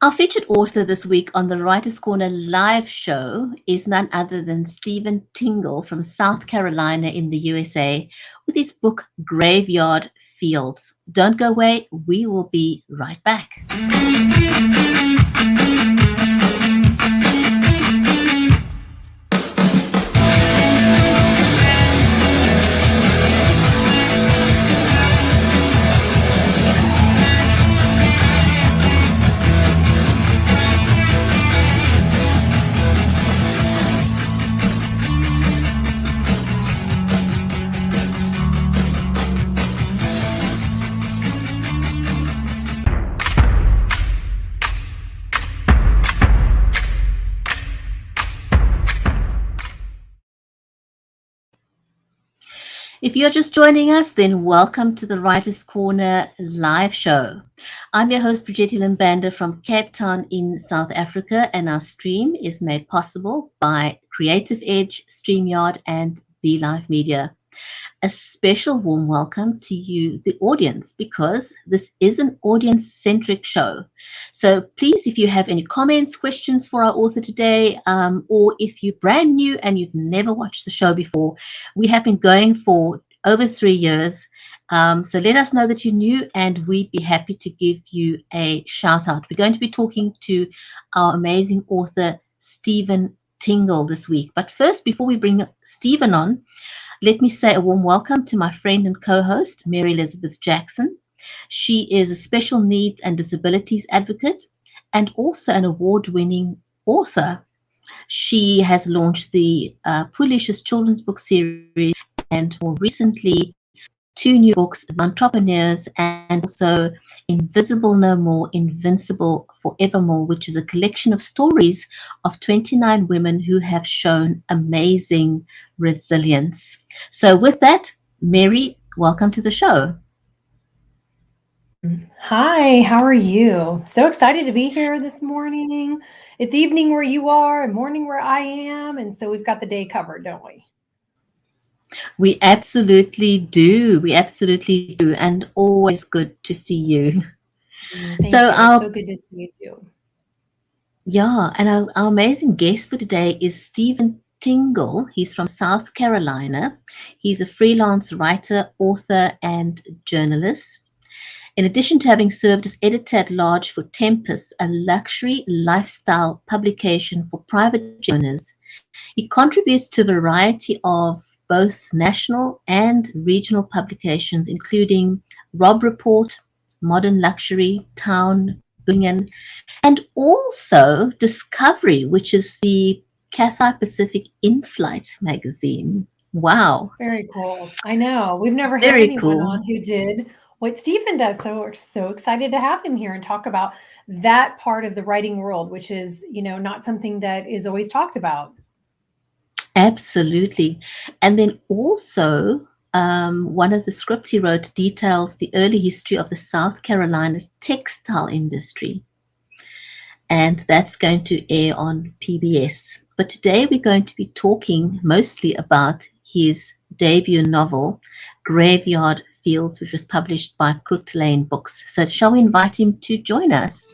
Our featured author this week on the Writers' Corner live show is none other than Stephen Tingle from South Carolina in the USA with his book Graveyard Fields. Don't go away, we will be right back. If you're just joining us, then welcome to the Writers' Corner live show. I'm your host, Brigitte Limbanda from Cape Town in South Africa, and our stream is made possible by Creative Edge, StreamYard, and BeLive Media. A special warm welcome to you, the audience, because this is an audience-centric show. So please, if you have any comments, questions for our author today, or if you're brand new and you've never watched the show before, we have been going for over 3 years. So let us know that you're new and we'd be happy to give you a shout out. We're going to be talking to our amazing author, Stephen Tingle, this week. But first, before we bring Stephen on, let me say a warm welcome to my friend and co-host, Mary Elizabeth Jackson. She is a special needs and disabilities advocate and also an award-winning author. She has launched the Poolicious children's book series and more recently 2 new books, Entrepreneurs and also Invisible No More, Invincible Forevermore, which is a collection of stories of 29 women who have shown amazing resilience. So with that, Mary, welcome to the show. Hi, how are you? So excited to be here this morning. It's evening where you are and morning where I am, and so we've got the day covered, don't we? We absolutely do. We absolutely do. And always good to see you. Thank you. It's so good to see you too. Yeah, and our amazing guest for today is Stephen Tingle. He's from South Carolina. He's a freelance writer, author, and journalist. In addition to having served as editor-at-large for Tempus, a luxury lifestyle publication for private owners, he contributes to a variety of both national and regional publications, including Robb Report, Modern Luxury, Town, Birmingham, and also Discovery, which is the Cathay Pacific in-flight magazine. Wow. Very cool. I know. We've never had anyone on who did what Stephen does. So we're so excited to have him here and talk about that part of the writing world, which is, not something that is always talked about. Absolutely. And then also, one of the scripts he wrote details the early history of the South Carolina textile industry. And that's going to air on PBS. But today we're going to be talking mostly about his debut novel, Graveyard Fields, which was published by Crooked Lane Books. So shall we invite him to join us?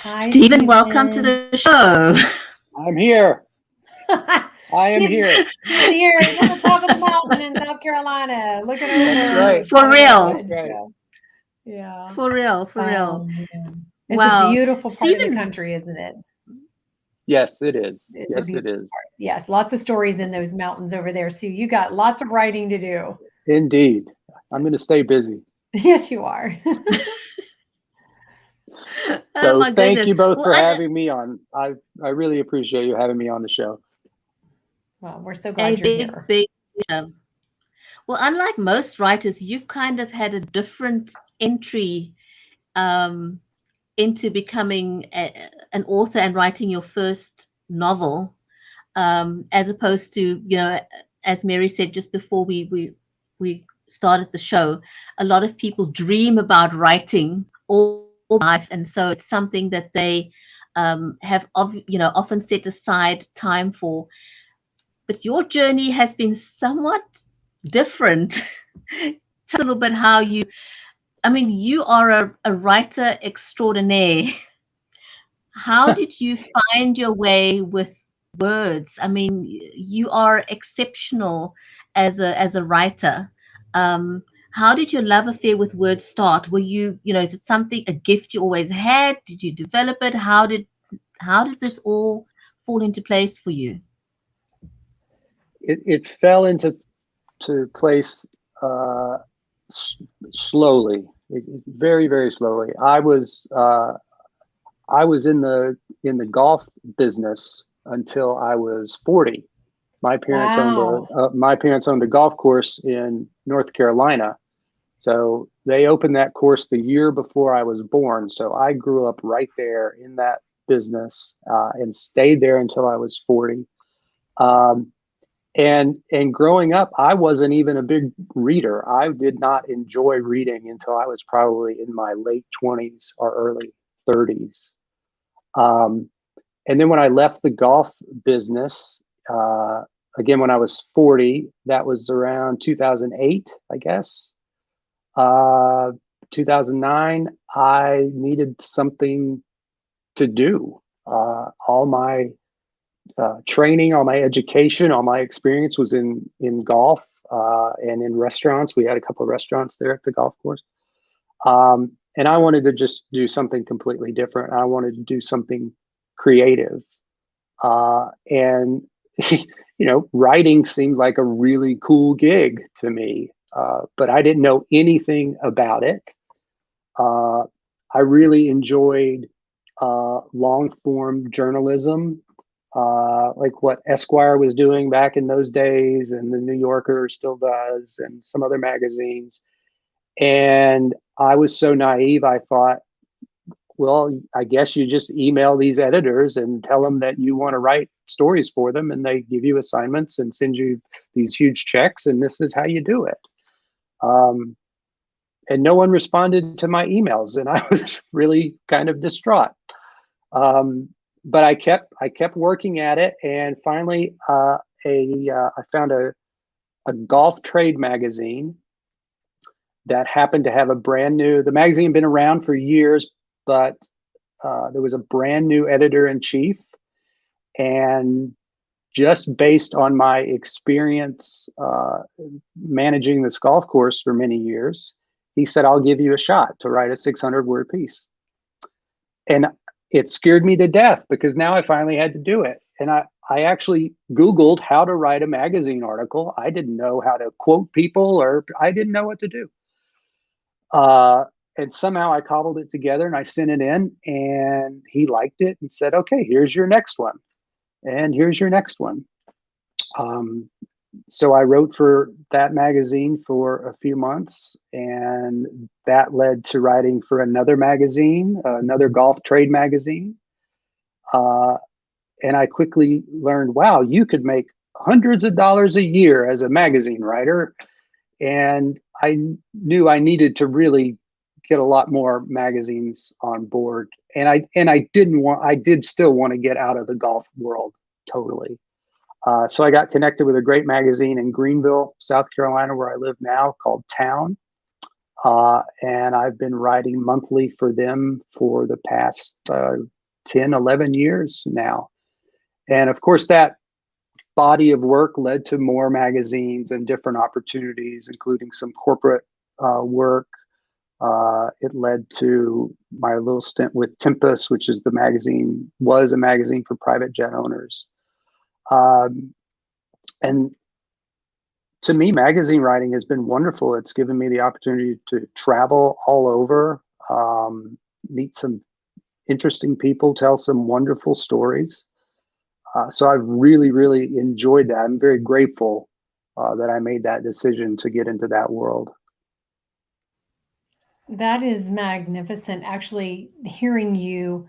Hi, Stephen, welcome to the show. I'm here. I am here. He's here. He's on the top of the mountain in South Carolina. Looking over. That's right. For real. That's right. Yeah. For real. It's a beautiful part of the country, isn't it? Yes, it is. Yes, it is. Yes, lots of stories in those mountains over there, Sue. You got lots of writing to do. Indeed. I'm going to stay busy. Yes, you are. So thank you both for having me on. I really appreciate you having me on the show. Well, we're so glad you're here. Well, unlike most writers, you've kind of had a different entry into becoming an author and writing your first novel, as opposed to, as Mary said just before we started the show, a lot of people dream about writing all life, and so it's something that they have often set aside time for. But your journey has been somewhat different. Tell us a little bit how you are a writer extraordinaire. How did you find your way with words? I mean, you are exceptional as a writer. How did your love affair with words start? Were you, is it a gift you always had? Did you develop it? How did this all fall into place for you? It fell into place slowly, very, very slowly. I was in the golf business until I was 40. My parents owned a golf course in North Carolina, so they opened that course the year before I was born. So I grew up right there in that business and stayed there until I was 40. And growing up, I wasn't even a big reader. I did not enjoy reading until I was probably in my late 20s or early 30s. And then when I left the golf business, again, when I was 40, that was around 2008, I guess. 2009, I needed something to do. All my training, all my education, all my experience was in golf and in restaurants. We had a couple of restaurants there at the golf course. And I wanted to just do something completely different. I wanted to do something creative. And, writing seemed like a really cool gig to me, but I didn't know anything about it. I really enjoyed long form journalism, like what Esquire was doing back in those days, and the New Yorker still does, and some other magazines. And I was so naive, I thought, well, I guess you just email these editors and tell them that you want to write stories for them, and they give you assignments and send you these huge checks, and this is how you do it. And no one responded to my emails, and I was really kind of distraught. But I kept working at it, and finally, I found a golf trade magazine that happened to have the magazine had been around for years, but there was a brand new editor-in-chief, and just based on my experience managing this golf course for many years, he said, I'll give you a shot to write a 600-word piece. And it scared me to death, because now I finally had to do it. And I actually Googled how to write a magazine article. I didn't know how to quote people, or I didn't know what to do. And somehow I cobbled it together and I sent it in, and he liked it and said, okay, here's your next one. And here's your next one. So I wrote for that magazine for a few months, and that led to writing for another magazine, another golf trade magazine. And I quickly learned, wow, you could make hundreds of dollars a year as a magazine writer. And I knew I needed to really get a lot more magazines on board. And I did still want to get out of the golf world totally. So I got connected with a great magazine in Greenville, South Carolina, where I live now, called Town. And I've been writing monthly for them for the past 10, 11 years now. And of course, that body of work led to more magazines and different opportunities, including some corporate work. It led to my little stint with Tempus, which is was a magazine for private jet owners. And to me, magazine writing has been wonderful. It's given me the opportunity to travel all over, meet some interesting people, tell some wonderful stories. So I've really, really enjoyed that. I'm very grateful that I made that decision to get into that world. That is magnificent. Actually, hearing you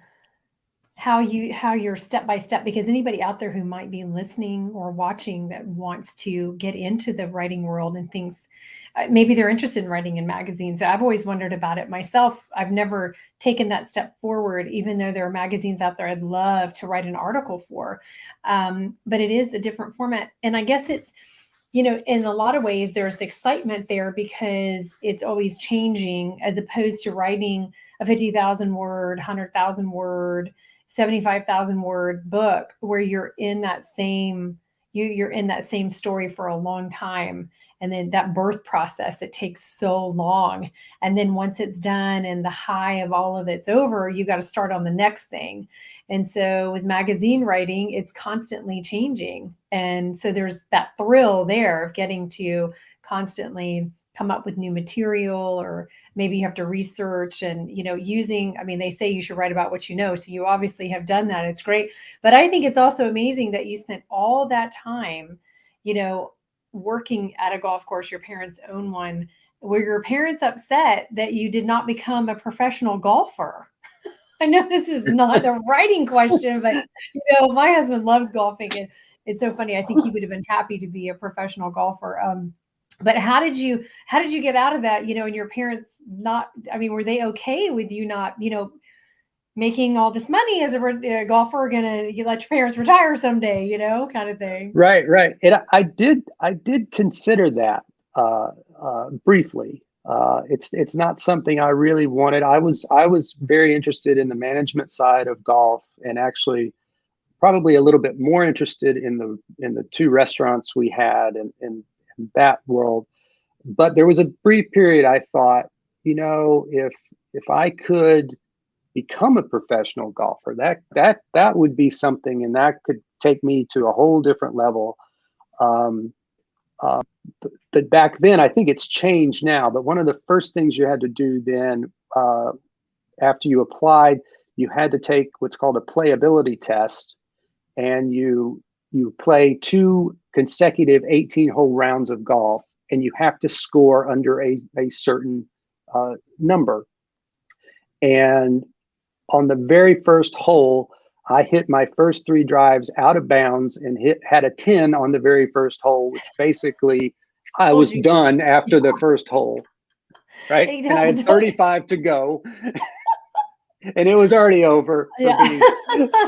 how you're step by step, because anybody out there who might be listening or watching that wants to get into the writing world and things, maybe they're interested in writing in magazines. So I've always wondered about it myself. I've never taken that step forward, even though there are magazines out there I'd love to write an article for. But it is a different format, and I guess it's, in a lot of ways, there's excitement there because it's always changing, as opposed to writing a 50,000 word, 100,000 word, 75,000 word book where you're in that same, you're in that same story for a long time. And then that birth process, it takes so long. And then once it's done and the high of all of it's over, you got to start on the next thing. And so with magazine writing, it's constantly changing. And so there's that thrill there of getting to constantly come up with new material, or maybe you have to research and, using, I mean, they say you should write about what you know. So you obviously have done that. It's great. But I think it's also amazing that you spent all that time, working at a golf course, your parents own one. Were your parents upset that you did not become a professional golfer? I know this is not a writing question, but my husband loves golfing, and it's so funny. I think he would have been happy to be a professional golfer. But how did you get out of that? And your parents not, I mean, were they okay with you not, making all this money as a golfer, you let your parents retire someday, kind of thing? Right, right. And I did consider that briefly. It's not something I really wanted. I was very interested in the management side of golf, and actually probably a little bit more interested in the two restaurants we had in that world. But there was a brief period I thought, if I could become a professional golfer, that would be something, and that could take me to a whole different level. But back then, I think it's changed now, but one of the first things you had to do then, after you applied, you had to take what's called a playability test, and you play 2 consecutive 18-hole rounds of golf, and you have to score under a certain number. And on the very first hole, I hit my first 3 drives out of bounds and had a 10 on the very first hole, which basically I was done after the first hole, right? And I had 35 to go, and it was already over for me.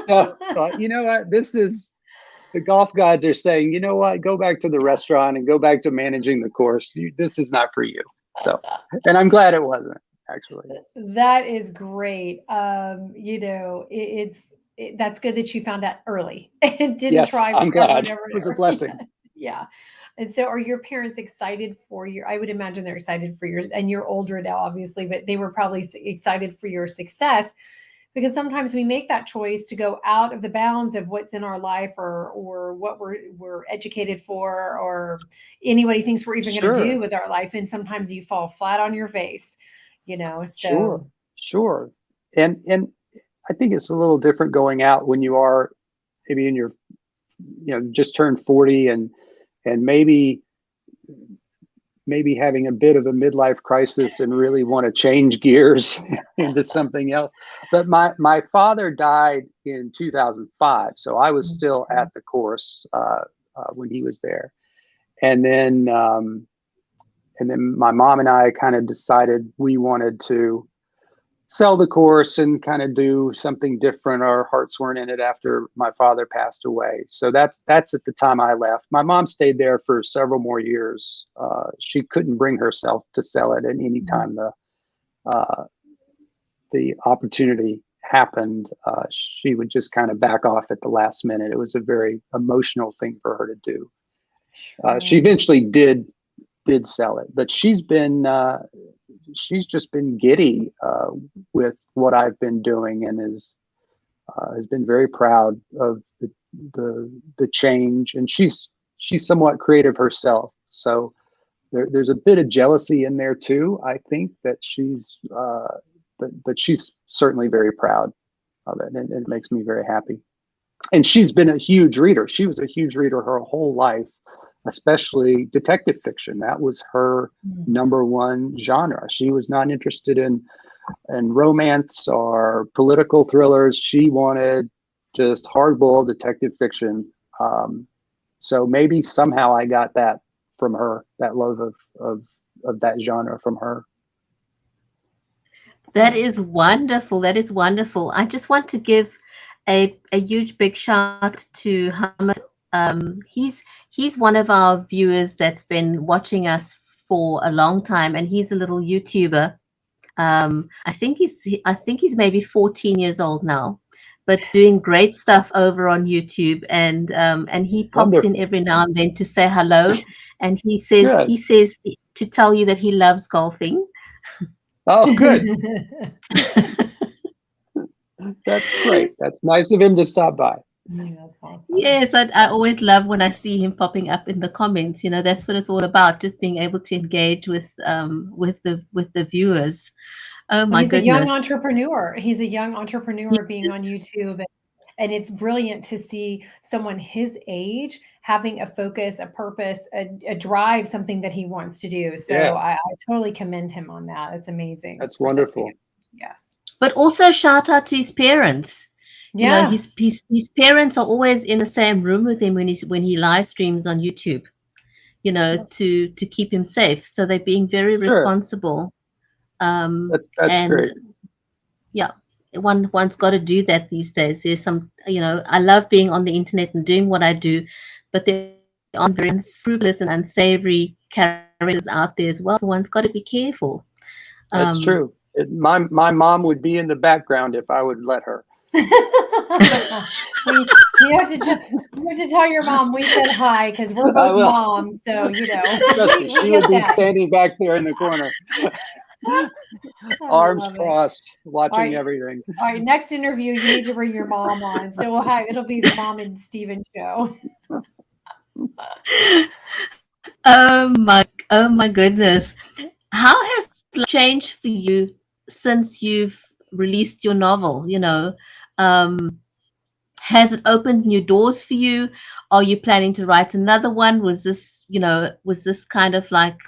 So I thought, you know what, the golf guides are saying, you know what, go back to the restaurant and go back to managing the course. This is not for you. So, and I'm glad it wasn't, actually. That is great. That's good that you found out early and didn't try. I'm glad. It was a blessing. Yeah. And so are your parents excited for your, I would imagine they're excited for yours, and you're older now, obviously, but they were probably excited for your success, because sometimes we make that choice to go out of the bounds of what's in our life, or what we're educated for, or anybody thinks we're even going to do with our life. And sometimes you fall flat on your face, so. Sure. And I think it's a little different going out when you are maybe in your, just turned 40 and maybe having a bit of a midlife crisis and really want to change gears into something else. But my father died in 2005, so I was still at the course when he was there, and then my mom and I kind of decided we wanted to sell the course and kind of do something different. Our hearts weren't in it after my father passed away. So that's at the time I left. My mom stayed there for several more years. She couldn't bring herself to sell it at any time the opportunity happened. She would just kind of back off at the last minute. It was a very emotional thing for her to do. She eventually did sell it, but she's just been giddy with what I've been doing, and has been very proud of the change. And she's somewhat creative herself, so there's a bit of jealousy in there too. I think that but she's certainly very proud of it, and it makes me very happy. And she's been a huge reader. She was a huge reader her whole life. especially detective fiction. That was her number one genre. She was not interested in romance or political thrillers. She wanted just hard-boiled detective fiction. So maybe somehow I got that from her, that love of that genre from her. That is wonderful. That is wonderful. I just want to give a huge big shout to Hamid. He's one of our viewers that's been watching us for a long time, and he's a little YouTuber. I think he's maybe 14 years old now, but doing great stuff over on YouTube. And he pops in every now and then to say hello, and he says to tell you that he loves golfing. Oh, good. That's great. That's nice of him to stop by. Yeah, that's awesome. Yes, I always love when I see him popping up in the comments. You know, that's what it's all about, just being able to engage with the viewers. Oh my goodness. He's a young entrepreneur. He's a young entrepreneur being on YouTube. And it's brilliant to see someone his age having a focus, a purpose, a drive, something that he wants to do. So I totally commend him on that. It's amazing. That's wonderful. Yes. But also shout out to his parents. Yeah. You know, his parents are always in the same room with him when he live streams on YouTube, you know, to keep him safe. So they're being very responsible. That's and great. Yeah, one's got to do that these days. There's some, you know, I love being on the internet and doing what I do, but there are very unscrupulous and unsavory characters out there as well. So one's got to be careful. That's true. My mom would be in the background if I would let her. You have to tell your mom we said hi, because we're both moms. So, you know, she would be standing back there in the corner. Arms crossed, watching everything. All right, next interview, you need to bring your mom on. So it'll be the Mom and Steven show. Oh my goodness. How has life changed for you since you've released your novel? You know, has it opened new doors for you? Are you planning to write another one? Was this kind of like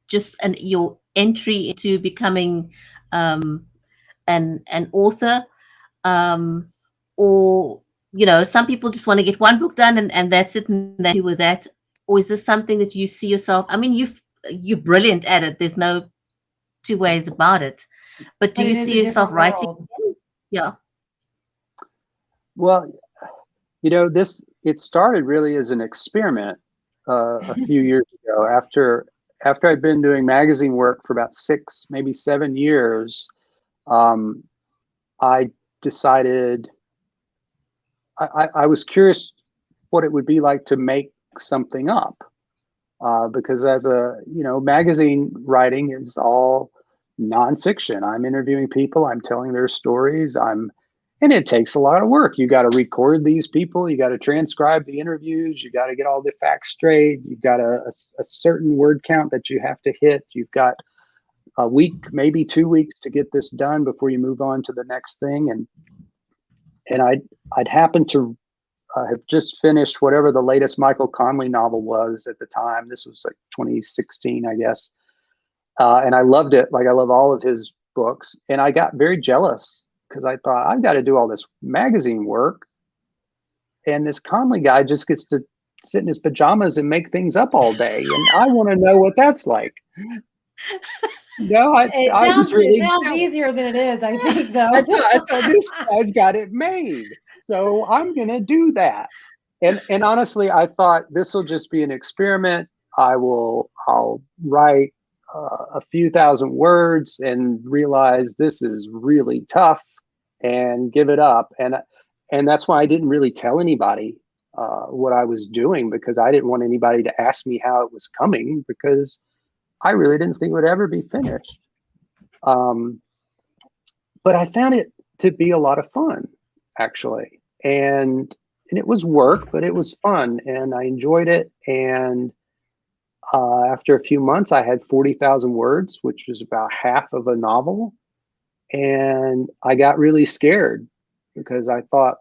just your entry into becoming an author? Or, you know, some people just want to get one book done and that's it, and that's you with that. Or is this something that you see yourself? I mean, you're brilliant at it. There's no two ways about it. But do you see yourself writing again? Yeah. Well, you know, it started really as an experiment a few years ago. After I'd been doing magazine work for about 6, maybe 7 years, I decided I was curious what it would be like to make something up, because as magazine writing is all nonfiction. I'm interviewing people, I'm telling their stories, and it takes a lot of work. You got to record these people, you got to transcribe the interviews, you got to get all the facts straight, you've got a certain word count that you have to hit, you've got a week, maybe 2 weeks to get this done before you move on to the next thing. And I'd happened to have just finished whatever the latest Michael Connelly novel was at the time. This was like 2016, I guess. And I loved it. Like I love all of his books. And I got very jealous because I thought, I've got to do all this magazine work. And this Connelly guy just gets to sit in his pajamas and make things up all day. And I want to know what that's like. No, it sounds easier than it is, I think, though. I thought this guy's got it made, so I'm gonna do that. And honestly, I thought this will just be an experiment. I'll write a few thousand words and realize this is really tough and give it up. And that's why I didn't really tell anybody what I was doing, because I didn't want anybody to ask me how it was coming, because I really didn't think it would ever be finished. But I found it to be a lot of fun, actually. And it was work, but it was fun and I enjoyed it. And after a few months, I had 40,000 words, which was about half of a novel. And I got really scared because I thought,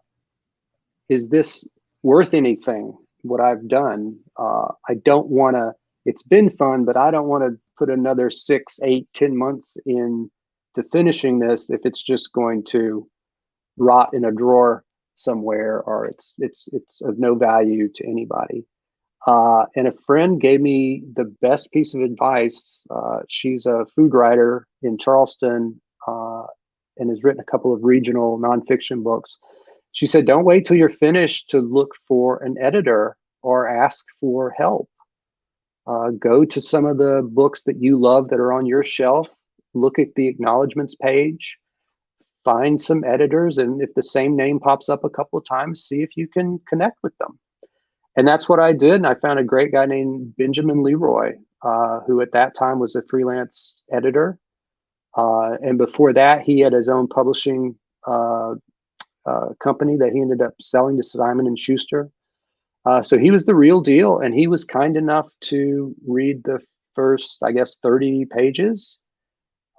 is this worth anything? what I've done. I don't want to. It's been fun, but I don't want to put another 6, 8, 10 months in to finishing this if it's just going to rot in a drawer somewhere, or it's of no value to anybody. And a friend gave me the best piece of advice. She's a food writer in Charleston, and has written a couple of regional nonfiction books. She said, don't wait till you're finished to look for an editor or ask for help. Go to some of the books that you love that are on your shelf, look at the acknowledgments page, find some editors, and if the same name pops up a couple of times, see if you can connect with them. And that's what I did. And I found a great guy named Benjamin Leroy, who at that time was a freelance editor. And before that, he had his own publishing company that he ended up selling to Simon & Schuster. So he was the real deal, and he was kind enough to read the first, I guess, 30 pages.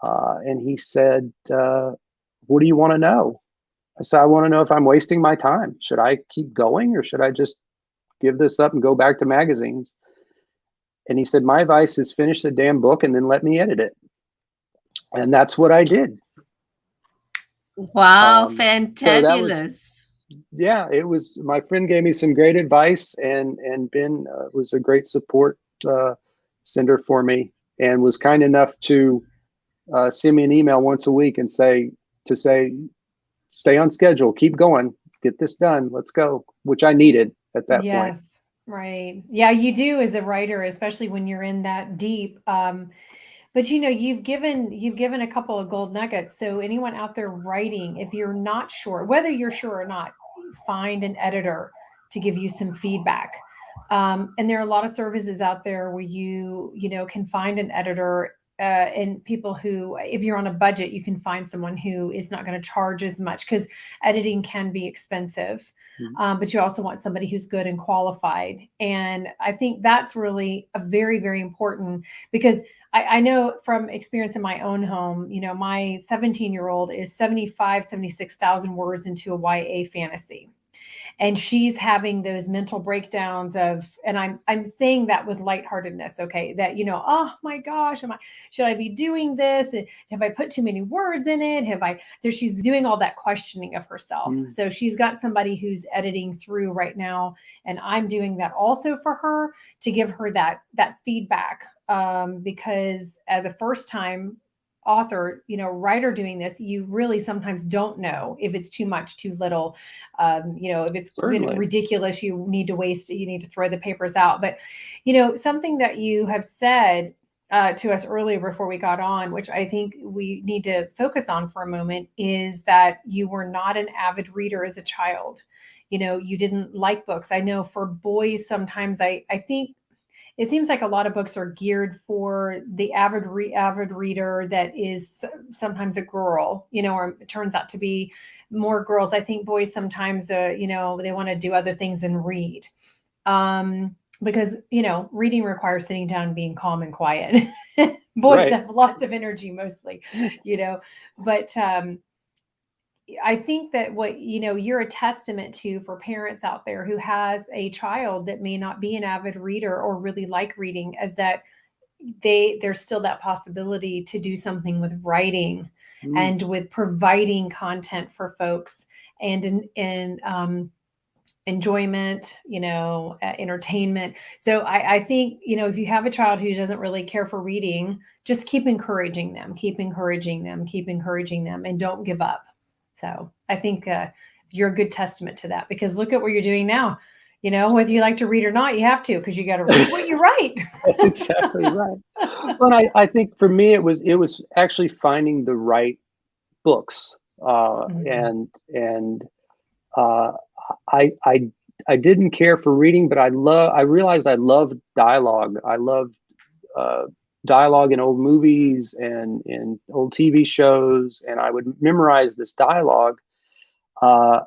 And he said, what do you want to know? I said, I want to know if I'm wasting my time. Should I keep going, or should I just give this up and go back to magazines? And he said, my advice is finish the damn book and then let me edit it. And that's what I did. Wow, fantabulous. Yeah, it was, my friend gave me some great advice, and Ben was a great support sender for me, and was kind enough to send me an email once a week and say, stay on schedule, keep going, get this done, let's go, which I needed at that point. Yes, right. Yeah, you do as a writer, especially when you're in that deep. But you've given a couple of gold nuggets. So anyone out there writing, if you're not sure, whether you're sure or not, find an editor to give you some feedback. And there are a lot of services out there where you can find an editor, and people who, if you're on a budget, you can find someone who is not going to charge as much, because editing can be expensive. But you also want somebody who's good and qualified. And I think that's really a very, very important, because I know from experience in my own home, my 17-year-old is 76,000 words into a YA fantasy. And she's having those mental breakdowns of, and I'm saying that with lightheartedness, okay, that, oh my gosh, should I be doing this? Have I put too many words in it? She's doing all that questioning of herself. So she's got somebody who's editing through right now, and I'm doing that also for her to give her that feedback. Because as a first time author, writer doing this, you really sometimes don't know if it's too much, too little, if it's ridiculous, you need to throw the papers out. But, something that you have said to us earlier before we got on, which I think we need to focus on for a moment, is that you were not an avid reader as a child. You didn't like books. I know for boys, sometimes I think it seems like a lot of books are geared for the avid reader that is sometimes a girl, or it turns out to be more girls. I think boys sometimes, they want to do other things than read, because, reading requires sitting down and being calm and quiet. Boys have lots of energy mostly, but I think that what, you're a testament to for parents out there who has a child that may not be an avid reader or really like reading, is that there's still that possibility to do something with writing and with providing content for folks, and enjoyment, entertainment. So I think, if you have a child who doesn't really care for reading, just keep encouraging them, and don't give up. So I think you're a good testament to that, because look at what you're doing now. Whether you like to read or not, you have to, because you got to read what you write. That's exactly right. Well, I think for me, it was actually finding the right books, and I didn't care for reading, but I realized I loved dialogue. I loved dialogue in old movies and in old TV shows, and I would memorize this dialogue. And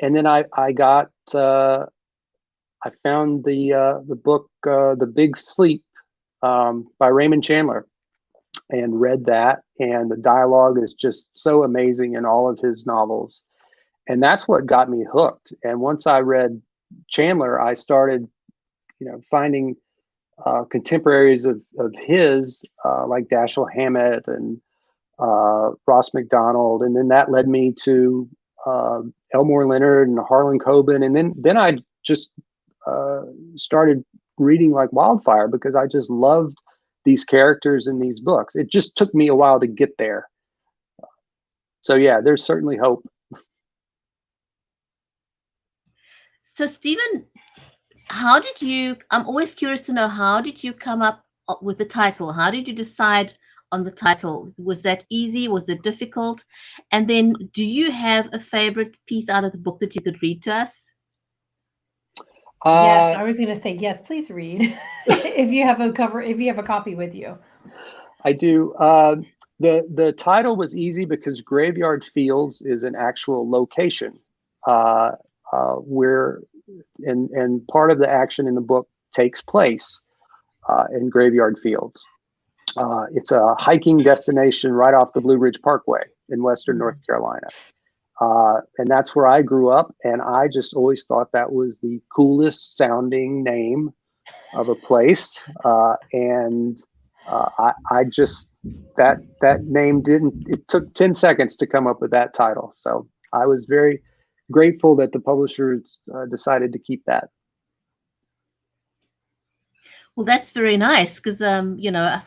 then I found the book The Big Sleep by Raymond Chandler, and read that, and the dialogue is just so amazing in all of his novels. And that's what got me hooked. And once I read Chandler, I started, finding contemporaries of his, like Dashiell Hammett and Ross McDonald, and then that led me to Elmore Leonard and Harlan Coben, and then I just started reading like wildfire because I just loved these characters in these books. It just took me a while to get there. So yeah, there's certainly hope. So Stephen, I'm always curious to know, how did you come up with the title? How did you decide on the title? Was that easy? Was it difficult? And then do you have a favorite piece out of the book that you could read to us? Yes, I was going to say, yes, please read. if you have a copy with you. I do. The title was easy because Graveyard Fields is an actual location where, and part of the action in the book takes place in Graveyard Fields. It's a hiking destination right off the Blue Ridge Parkway in Western North Carolina. And that's where I grew up. And I just always thought that was the coolest sounding name of a place. I just, that name it took 10 seconds to come up with that title. So I was very grateful that the publishers decided to keep that. Well, that's very nice because,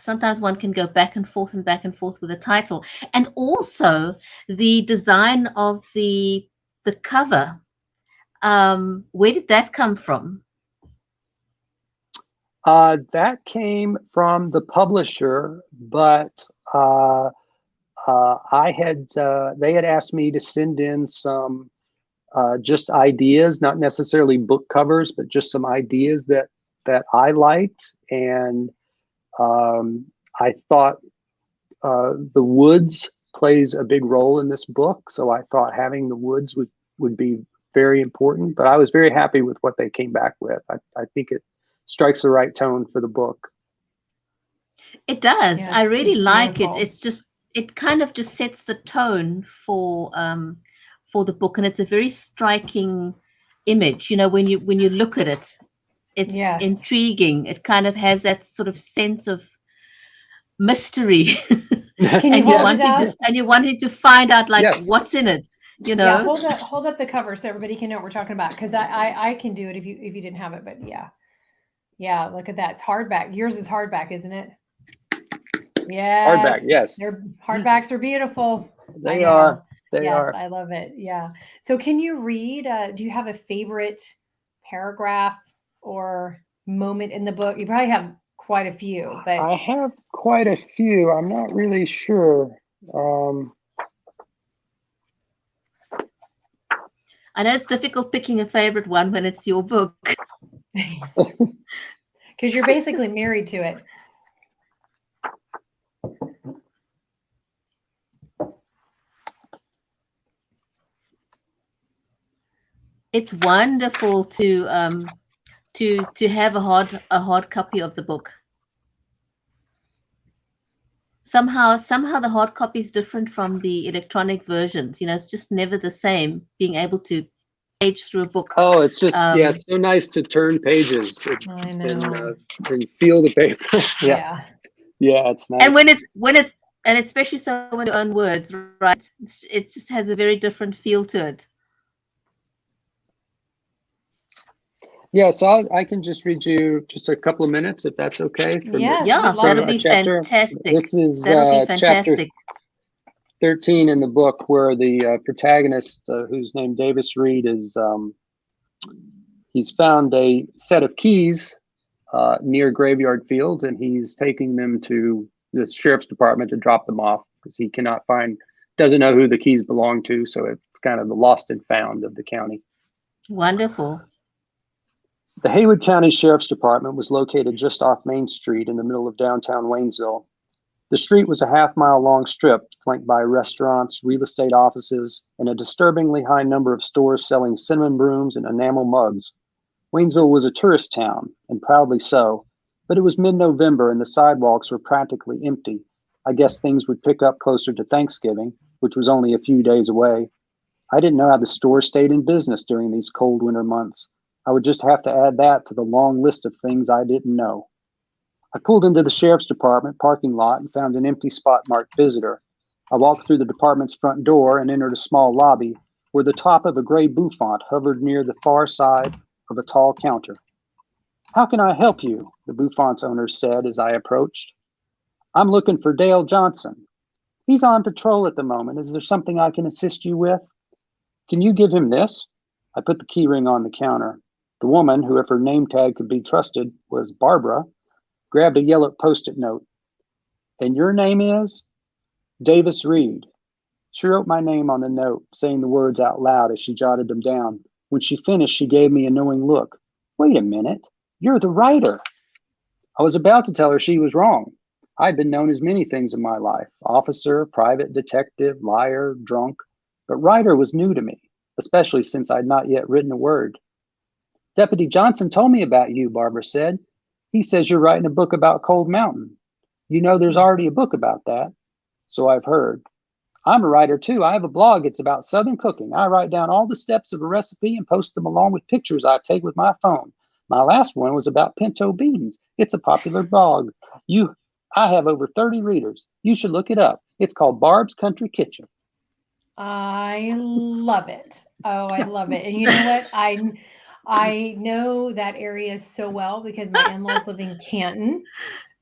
sometimes one can go back and forth with a title. And also the design of the cover. Where did that come from? That came from the publisher, but they had asked me to send in some just ideas, not necessarily book covers, but just some ideas that I liked. And I thought the woods plays a big role in this book. So I thought having the woods would be very important, but I was very happy with what they came back with. I think it strikes the right tone for the book. It does. Yeah, I really like it. It's just, it kind of just sets the tone for the book, and it's a very striking image. When you look at it, it's intriguing. It kind of has that sort of sense of mystery. Can you hold it up? And you're wanting to find out what's in it. Yeah, hold up the cover so everybody can know what we're talking about, because I can do it if you didn't have it, but yeah, look at that. It's hardback. Yours is hardback, isn't it? Yes. Hardback, yes. Hardbacks are beautiful. They are. I love it. Yeah. So can you read, do you have a favorite paragraph or moment in the book? You probably have quite a few, but I have quite a few. I'm not really sure. I know it's difficult picking a favorite one when it's your book. Because you're basically married to it. It's wonderful to have a hard copy of the book. Somehow the hard copy is different from the electronic versions. It's just never the same, being able to page through a book. Oh, it's just it's so nice to turn pages and feel the paper. Yeah, it's nice. And and especially so when your own words, right? It just has a very different feel to it. Yeah, so I can just read you just a couple of minutes, if that's okay. That'll be fantastic. This is chapter 13 in the book, where the protagonist, who's named Davis Reed, is he's found a set of keys near Graveyard Fields, and he's taking them to the sheriff's department to drop them off because he doesn't know who the keys belong to. So it's kind of the lost and found of the county. Wonderful. The Haywood County Sheriff's Department was located just off Main Street in the middle of downtown Waynesville. The street was a half-mile-long strip flanked by restaurants, real estate offices, and a disturbingly high number of stores selling cinnamon brooms and enamel mugs. Waynesville was a tourist town, and proudly so, but it was mid-November and the sidewalks were practically empty. I guess things would pick up closer to Thanksgiving, which was only a few days away. I didn't know how the stores stayed in business during these cold winter months. I would just have to add that to the long list of things I didn't know. I pulled into the sheriff's department parking lot and found an empty spot marked visitor. I walked through the department's front door and entered a small lobby where the top of a gray bouffant hovered near the far side of a tall counter. "How can I help you?" the bouffant's owner said as I approached. "I'm looking for Dale Johnson. He's on patrol at the moment. Is there something I can assist you with?" "Can you give him this?" I put the key ring on the counter. The woman, who if her name tag could be trusted was Barbara, grabbed a yellow Post-it note. "And your name is?" "Davis Reed." She wrote my name on the note, saying the words out loud as she jotted them down. When she finished, she gave me a knowing look. "Wait a minute, you're the writer." I was about to tell her she was wrong. I'd been known as many things in my life: officer, private detective, liar, drunk. But writer was new to me, especially since I'd not yet written a word. "Deputy Johnson told me about you," Barbara said. "He says you're writing a book about Cold Mountain. You know there's already a book about that." "So I've heard." "I'm a writer too. I have a blog. It's about Southern cooking. I write down all the steps of a recipe and post them along with pictures I take with my phone. My last one was about pinto beans. It's a popular blog. I have over 30 readers. You should look it up. It's called Barb's Country Kitchen." I love it. Oh, I love it. And you know what? I know that area so well because my in-laws live in Canton.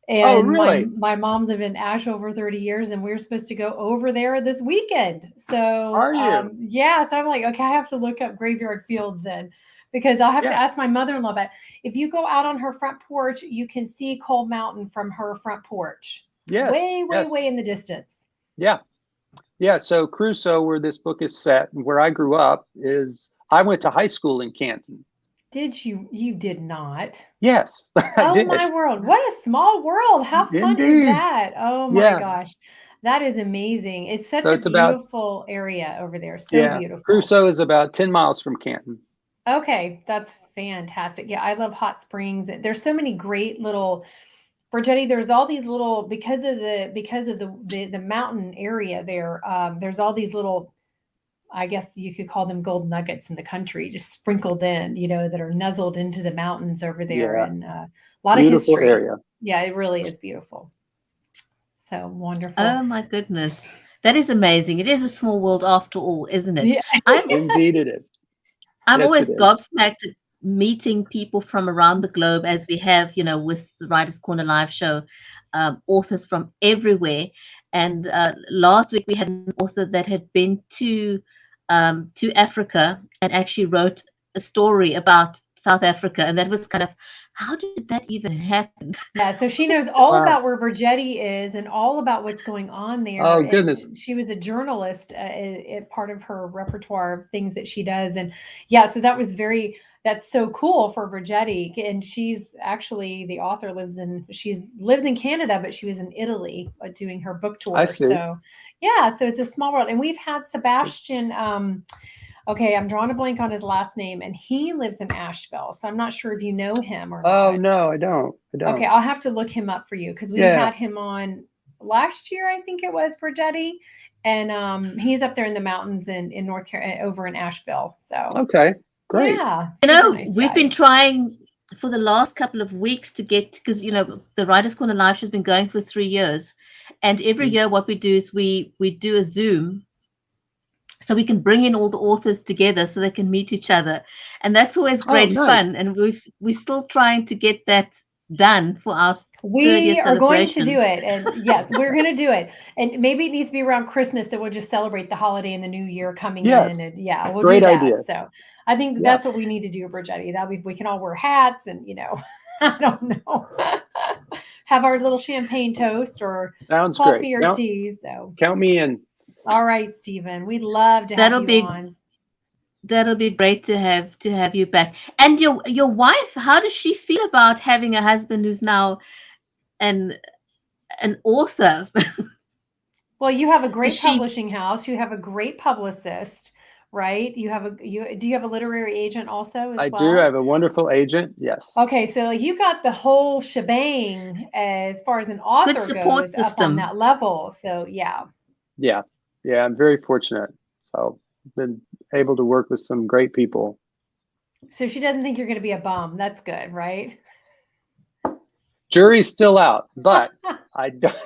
Oh, And really? my mom lived in Asheville for 30 years, and we were supposed to go over there this weekend. So Are you? yeah, so I'm like, okay, I have to look up Graveyard Fields then, because I'll have to Yeah. ask my mother-in-law. But if you go out on her front porch, you can see Cold Mountain from her front porch. Yes. Way, way, Yes. way in the distance. Yeah. Yeah. So Crusoe, where this book is set and where I grew up, I went to high school in Canton. Did you? You did not. Yes, I Oh did. my world. What a small world. How fun is Indeed. that? Oh my Yeah. gosh. That is amazing. It's such So a it's about, beautiful area over there. So yeah, beautiful. Crusoe is about 10 miles from Canton. Okay, that's fantastic. Yeah, I love hot springs. There's so many great little Brigetti, there's all these little because of the mountain area there, there's all these little, I guess you could call them gold nuggets in the country, just sprinkled in, that are nuzzled into the mountains over there, Yeah. and a lot of Beautiful history. area. Yeah, it really is beautiful. So wonderful. Oh my goodness. That is amazing. It is a small world after all, isn't it? Yeah. Indeed it is. I'm Yes, always it is. gobsmacked at meeting people from around the globe, as we have, with the Writers Corner live show, authors from everywhere. And last week we had an author that had been to Africa and actually wrote a story about South Africa, and that was kind of, how did that even happen? Yeah, so she knows all Wow. about where Brigetti is and all about what's going on there. Oh, goodness. And she was a journalist, part of her repertoire of things that she does. And yeah, so that's so cool for Brigetti. And she's actually, the author lives in Canada, but she was in Italy doing her book tour. I see. So yeah, so it's a small world. And we've had Sebastian, okay, I'm drawing a blank on his last name, and he lives in Asheville. So I'm not sure if you know him or not. Oh, no, I don't. Okay, I'll have to look him up for you because we had him on last year, I think it was, Brigetti. And he's up there in the mountains in North Carolina, over in Asheville. So Okay, great. yeah, We've been trying for the last couple of weeks to get, because the Writers Corner live show has been going for 3 years, and every year what we do is we do a Zoom, so we can bring in all the authors together so they can meet each other, and that's always great fun. And we're still trying to get that done for our We are going to do it. And yes, we're going to do it. And maybe it needs to be around Christmas, so we'll just celebrate the holiday and the new year coming in. And yeah, we'll do that. Idea. So I think that's what we need to do, Brigetti. That we can all wear hats and, I don't know, have our little champagne toast or coffee or tea. So count me in. All right, Stephen. We'd love to have you on. That'll be great to have you back. And your wife, how does she feel about having a husband who's now an author? Well, you have a great publishing house. You have a great publicist, right? Do you have a literary agent also as well? I do. I have a wonderful agent. Yes. Okay, so you got the whole shebang as far as an author Good support goes system. Up on that level. So yeah. Yeah, I'm very fortunate. So I've been able to work with some great people. So she doesn't think you're going to be a bum. That's good, right? Jury's still out, but I don't.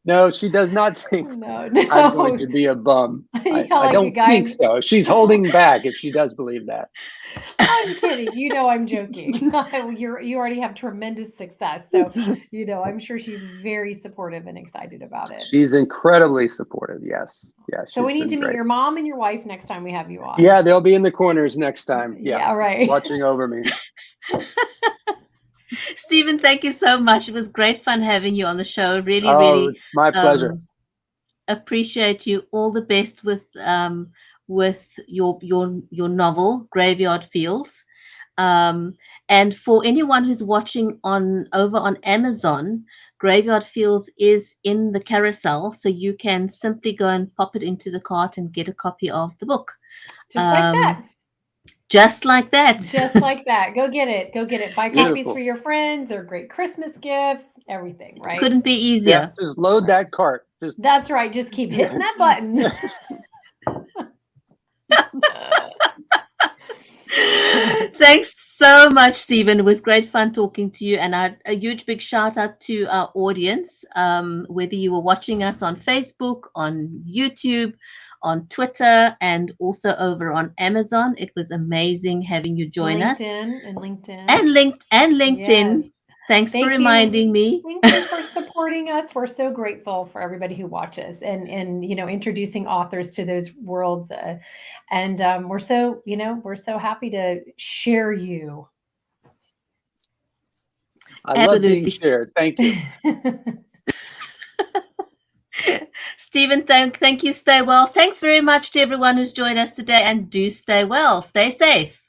No, she does not think I'm going to be a bum. I don't think so. She's holding back if she does believe that. I'm kidding. I'm joking. You already have tremendous success. So, I'm sure she's very supportive and excited about it. She's incredibly supportive. Yes. Yes. So we need to meet your mom and your wife next time we have you on. Yeah, they'll be in the corners next time. Yeah, right. Watching over me. Stephen, thank you so much. It was great fun having you on the show. Really, it's my pleasure. Appreciate you. All the best with your novel, Graveyard Fields. And for anyone who's watching over on Amazon, Graveyard Fields is in the carousel, so you can simply go and pop it into the cart and get a copy of the book. Just like that. Just like that. Just like that. Go get it. Go get it. Buy copies for your friends. They're great Christmas gifts. Everything, right? Couldn't be easier. Yeah, just load that cart. That's right. Just keep hitting that button. Thanks so much, Stephen. It was great fun talking to you, and a huge big shout out to our audience, whether you were watching us on Facebook, on YouTube, on Twitter, and also over on Amazon. It was amazing having you join us. And LinkedIn. And LinkedIn. Yes. Thanks for reminding me. Thank you for supporting us. We're so grateful for everybody who watches and introducing authors to those worlds. And we're so happy to share you. I love being shared. Thank you. Stephen, thank you. Stay well. Thanks very much to everyone who's joined us today, and do stay well. Stay safe.